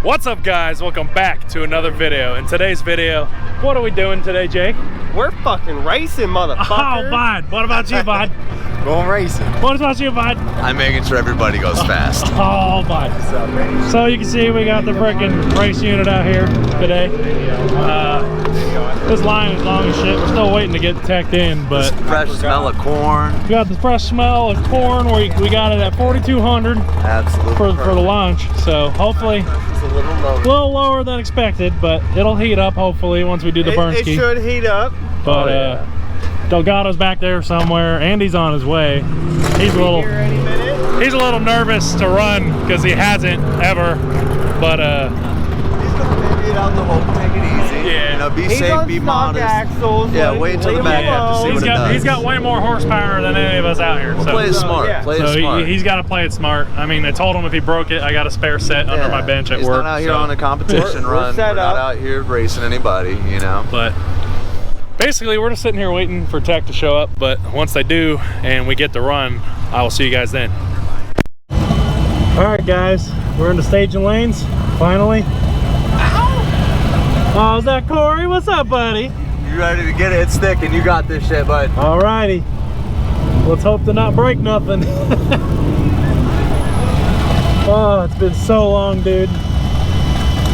What's up, guys? Welcome back to another video. In today's video, what are we doing today, Jake? We're fucking racing, motherfucker. Oh, bud. What about you, bud? Going racing. What about you, bud? I'm making sure everybody goes fast. Oh, bud. So you can see we got the freaking race unit out here today. This line is long as shit. We're still waiting to get teched in, but Fresh smell of corn. we got the fresh smell of corn. We got it at 4,200 Absolutely. for the launch. So hopefully It's a little lower than expected, but it'll heat up hopefully once we do the burn ski. It should heat up. But Delgado's back there somewhere. Andy's on his way. He's a little nervous to run because he hasn't ever. But he's gonna figure it out the whole. Take it easy. Yeah. You know, be He's safe, on be stock modest. axles, Yeah, like, wait until leave the back him end to see alone. what it does. he's got way more horsepower than any of us out here. So Play it smart. yeah. Play it so smart. he's got to play it smart. I mean, I told him if he broke it, I got a spare set under my bench at he's work. not out here so. on a competition We're run. set We're not up. out here racing anybody, you know. But basically, we're just sitting here waiting for tech to show up. But once they do and we get to run, I will see you guys then. All right, guys, we're in the staging lanes finally. Oh, is that Corey? What's up, buddy? You ready to get it? It's thick, and you got this shit, bud. All righty. Let's hope to not break nothing. Oh, it's been so long, dude.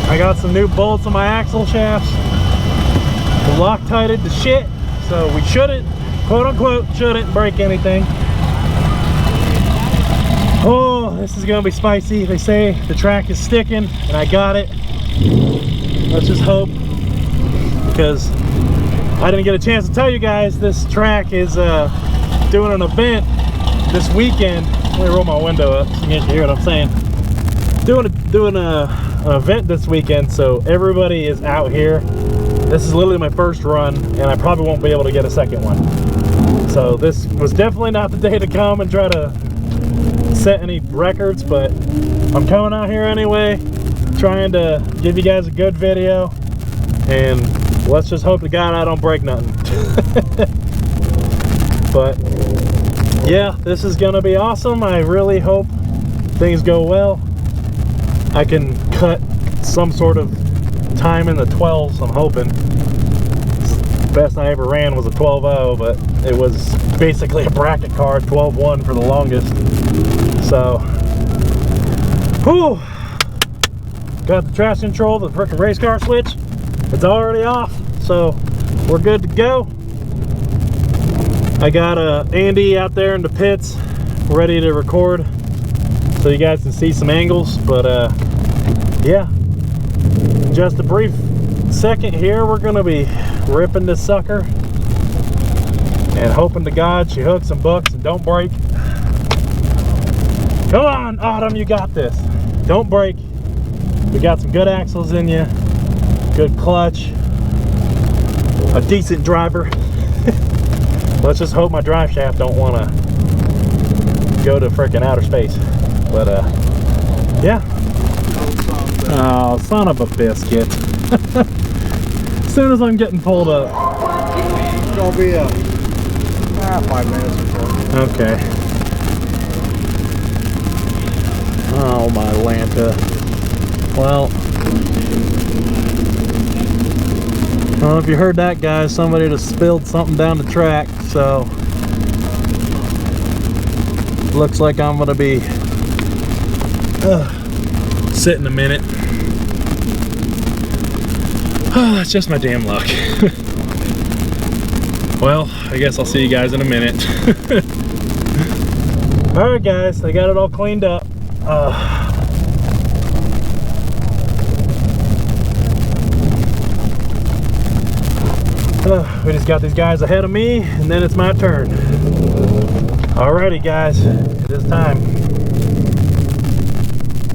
I got some new bolts on my axle shafts. The Loctited to shit, so we shouldn't, quote unquote, shouldn't break anything. Oh, this is gonna be spicy. They say the track is sticking, and I got it. Let's just hope, because I didn't get a chance to tell you guys this track is doing an event this weekend. Let me roll my window up so you can hear what I'm saying. Doing an event this weekend, so everybody is out here. This is literally my first run, and I probably won't be able to get a second one. So this was definitely not the day to come and try to set any records, but I'm coming out here anyway, trying to give you guys a good video, and let's just hope to God I don't break nothing. But yeah, this is gonna be awesome. I really hope things go well. I can cut some sort of time in the 12s, I'm hoping. The best I ever ran was a 12.0, but it was basically a bracket car, 12.1 for the longest. So, whew. Got the traction control, the frickin' race car switch. It's already off, so we're good to go. I got Andy out there in the pits, ready to record, so you guys can see some angles. But yeah, just a brief second here, we're gonna be ripping this sucker and hoping to God she hooks and bucks and don't break. Come on, Autumn, you got this. Don't break. We got some good axles in you, good clutch, a decent driver. Let's just hope my drive shaft don't want to go to freaking outer space. But yeah. Oh, son of a biscuit. As soon as I'm getting pulled up. It's gonna be 5 minutes or so. Okay. Oh, my Lanta. Well, I don't know if you heard that, guys. Somebody just spilled something down the track, so looks like I'm gonna be sitting a minute. Oh, that's just my damn luck. Well, I guess I'll see you guys in a minute. All right, guys, I got it all cleaned up. We just got these guys ahead of me, and then it's my turn. Alrighty, guys, it is time.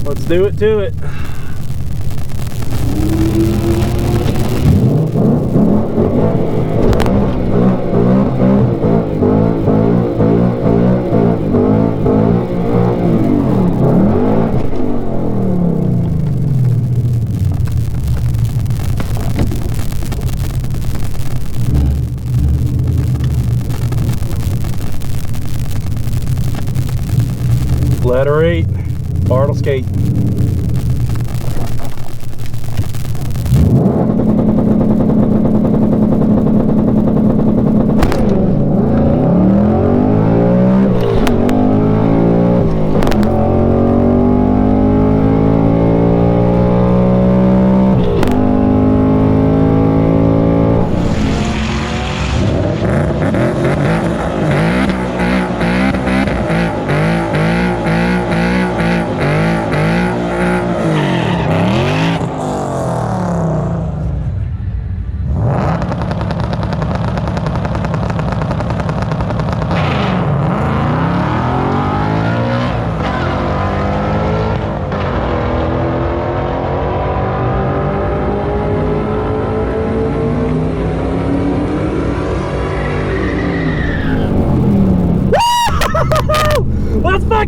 Let's do it to it. Letter 8, Bartle skate.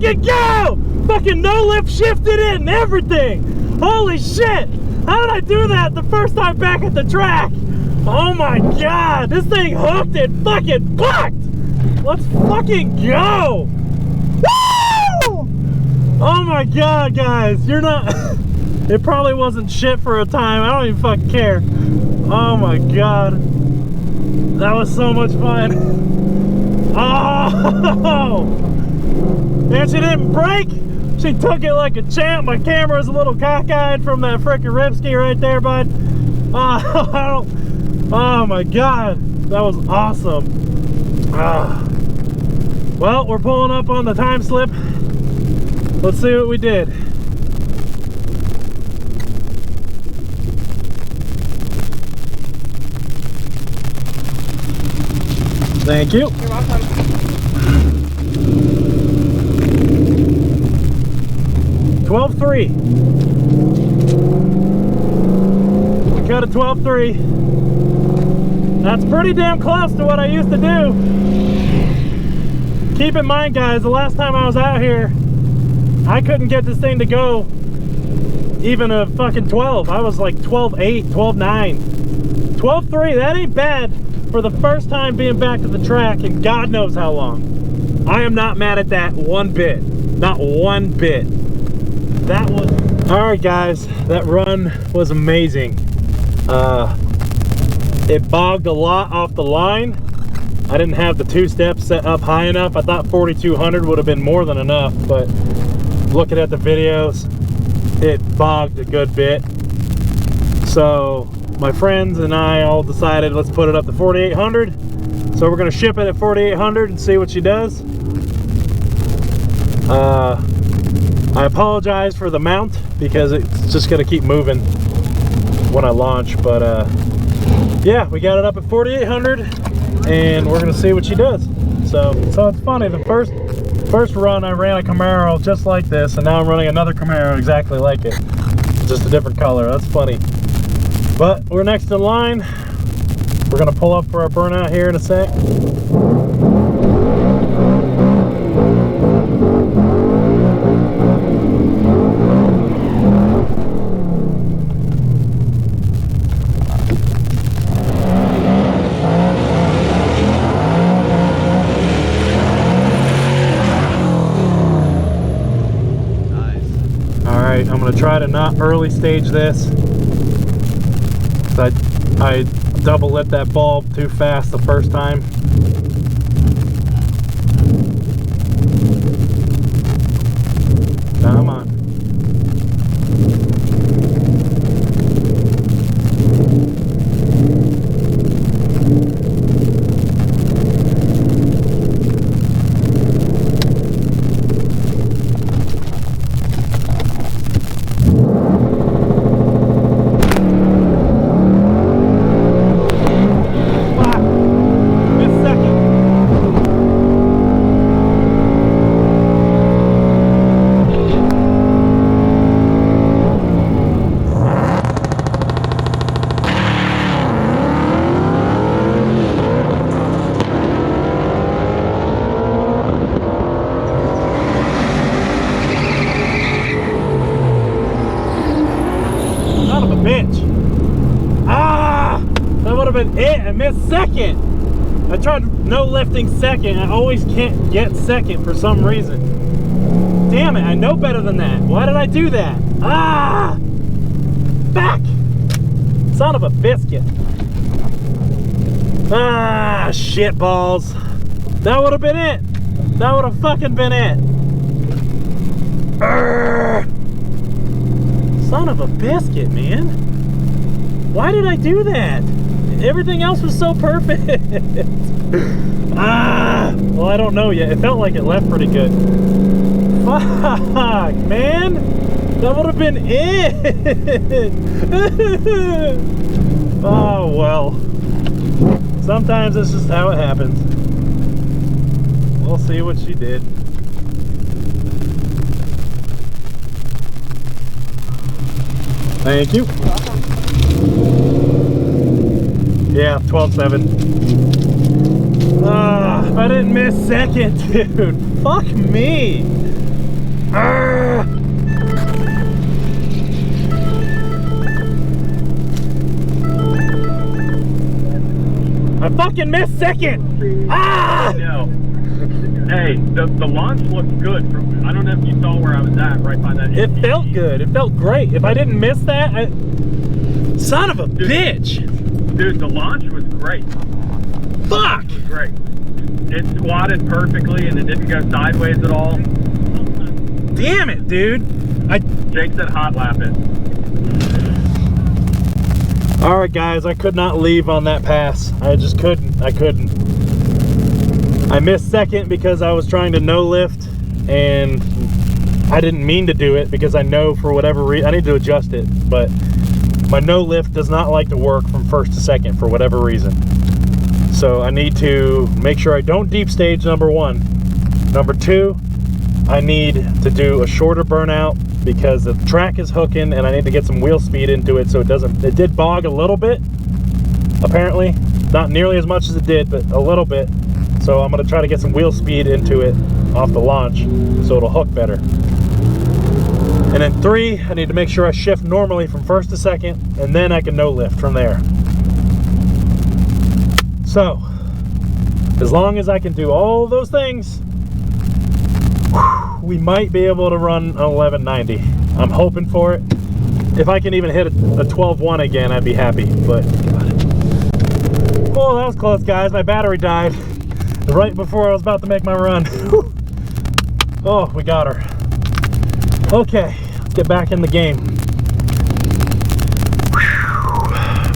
fucking go! Fucking no lift shifted it and everything. Holy shit! How did I do that the first time back at the track? Oh my god, this thing hooked and fucking bucked! Let's fucking go! Woo! Oh my god, guys, you're not... It probably wasn't shit for a time. I don't even fucking care. Oh my god. That was so much fun. Oh! And she didn't break. She took it like a champ. My camera's a little cockeyed from that frickin' ripski right there, bud. Oh my god. That was awesome. Well, we're pulling up on the time slip. Let's see what we did. Thank you. You're welcome. 12.3. We cut a 12.3. That's pretty damn close to what I used to do. Keep in mind, guys, the last time I was out here, I couldn't get this thing to go even a fucking 12. I was like 12.8, 12.9. 12.3, that ain't bad for the first time being back to the track in God knows how long. I am not mad at that one bit. Not one bit. That was... Alright guys, that run was amazing. It bogged a lot off the line. I didn't have the two-step set up high enough. I thought 4,200 would have been more than enough, but looking at the videos, it bogged a good bit. So my friends and I all decided let's put it up to 4,800. So we're gonna ship it at 4,800 and see what she does. I apologize for the mount because it's just gonna keep moving when I launch, but yeah, we got it up at 4,800 and we're gonna see what she does. So it's funny, the first run I ran a Camaro just like this, and now I'm running another Camaro exactly like it, just a different color. That's funny. But we're next in line. We're gonna pull up for our burnout here in a sec. I'm going to try to not early stage this. I double lit that bulb too fast the first time. Come on. It. I missed second. I tried no lifting second. I always can't get second for some reason. Damn it, I know better than that. Why did I do that? Ah! Back! Son of a biscuit. Ah, shit balls. That would have been it. That would have fucking been it. Urgh. Son of a biscuit, man. Why did I do that? Everything else was so perfect. Ah, well, I don't know yet. It felt like it left pretty good. Fuck, man. That would have been it. Oh, well. Sometimes it's just how it happens. We'll see what she did. Thank you. Yeah, 12.7. If I didn't miss second, dude, fuck me. I fucking missed second! Ah! No. Hey, the launch looked good. I don't know if you saw where I was at, right by that. It felt good. It felt great. If I didn't miss that, son of a bitch! Dude, the launch was great. Fuck! It was great. It squatted perfectly and it didn't go sideways at all. Damn it, dude! Jake said hot lap it. Alright guys, I could not leave on that pass. I just couldn't. I couldn't. I missed second because I was trying to no lift, and I didn't mean to do it because I know for whatever reason, I need to adjust it, but my no lift does not like to work from first to second for whatever reason. So I need to make sure I don't deep stage, number one. Number two, I need to do a shorter burnout because the track is hooking and I need to get some wheel speed into it so it did bog a little bit, apparently. Not nearly as much as it did, but a little bit. So I'm gonna try to get some wheel speed into it off the launch so it'll hook better. And then three, I need to make sure I shift normally from first to second, and then I can no lift from there. So, as long as I can do all those things, we might be able to run an 1190. I'm hoping for it. If I can even hit a 12.1 again, I'd be happy, but God. Oh, that was close, guys. My battery died right before I was about to make my run. Oh, we got her. Okay, let's get back in the game.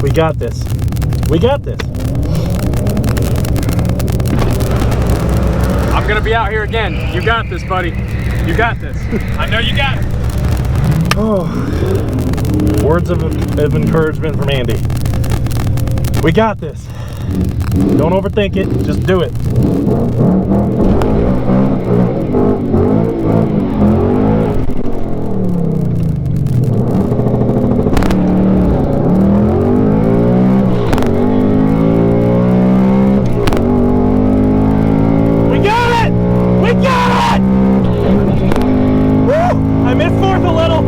We got this. We got this. I'm gonna be out here again. You got this, buddy. You got this. I know you got it. Oh, words of encouragement from Andy. We got this. Don't overthink it, just do it. We got it! We got it! Woo! I missed fourth a little.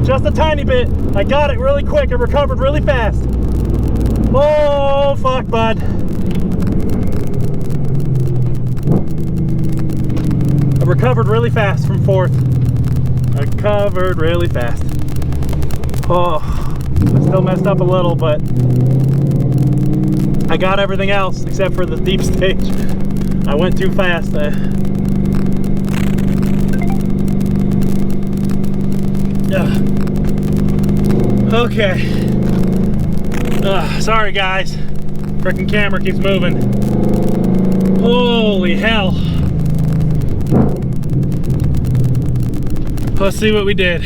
Just a tiny bit. I got it really quick. I recovered really fast. Oh, fuck, bud. I recovered really fast from fourth. I recovered really fast. Oh, I still messed up a little, but I got everything else except for the deep stage. I went too fast. Okay. Sorry guys. Frickin' camera keeps moving. Holy hell. Let's see what we did.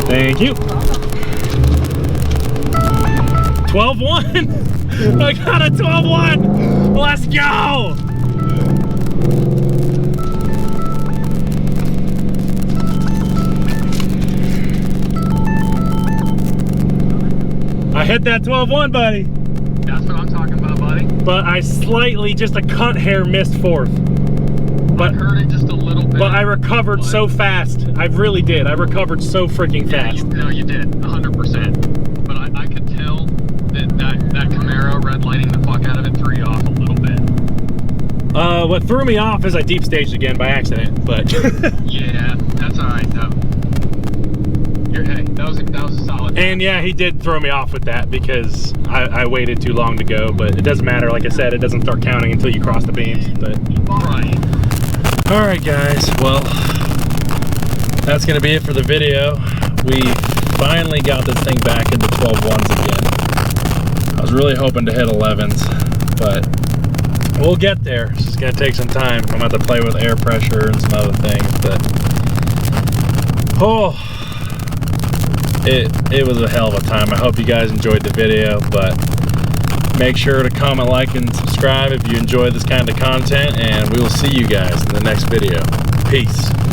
Thank you. 12.1. I got a 12.1. Let's go. I hit that 12.1, buddy. That's what I'm talking about, buddy. But I slightly, just a cunt hair, missed fourth. But I heard it just a little bit. But I recovered so fast. I really did. I recovered so freaking fast. No, you did, 100%. But I could tell that Camaro redlining the fuck out of it threw you off a little bit. What threw me off is I deep staged again by accident, but yeah, that's all right though. Hey, that was a solid. And yeah, he did throw me off with that because I waited too long to go, but it doesn't matter. Like I said, it doesn't start counting until you cross the beams. But right. All right, guys. Well, that's gonna be it for the video. We finally got this thing back into 12.1s again. I was really hoping to hit 11s, but we'll get there. It's just gonna take some time. I'm gonna have to play with air pressure and some other things, but oh, it was a hell of a time. I hope you guys enjoyed the video, but make sure to comment, like, and subscribe if you enjoy this kind of content, and we will see you guys in the next video. Peace.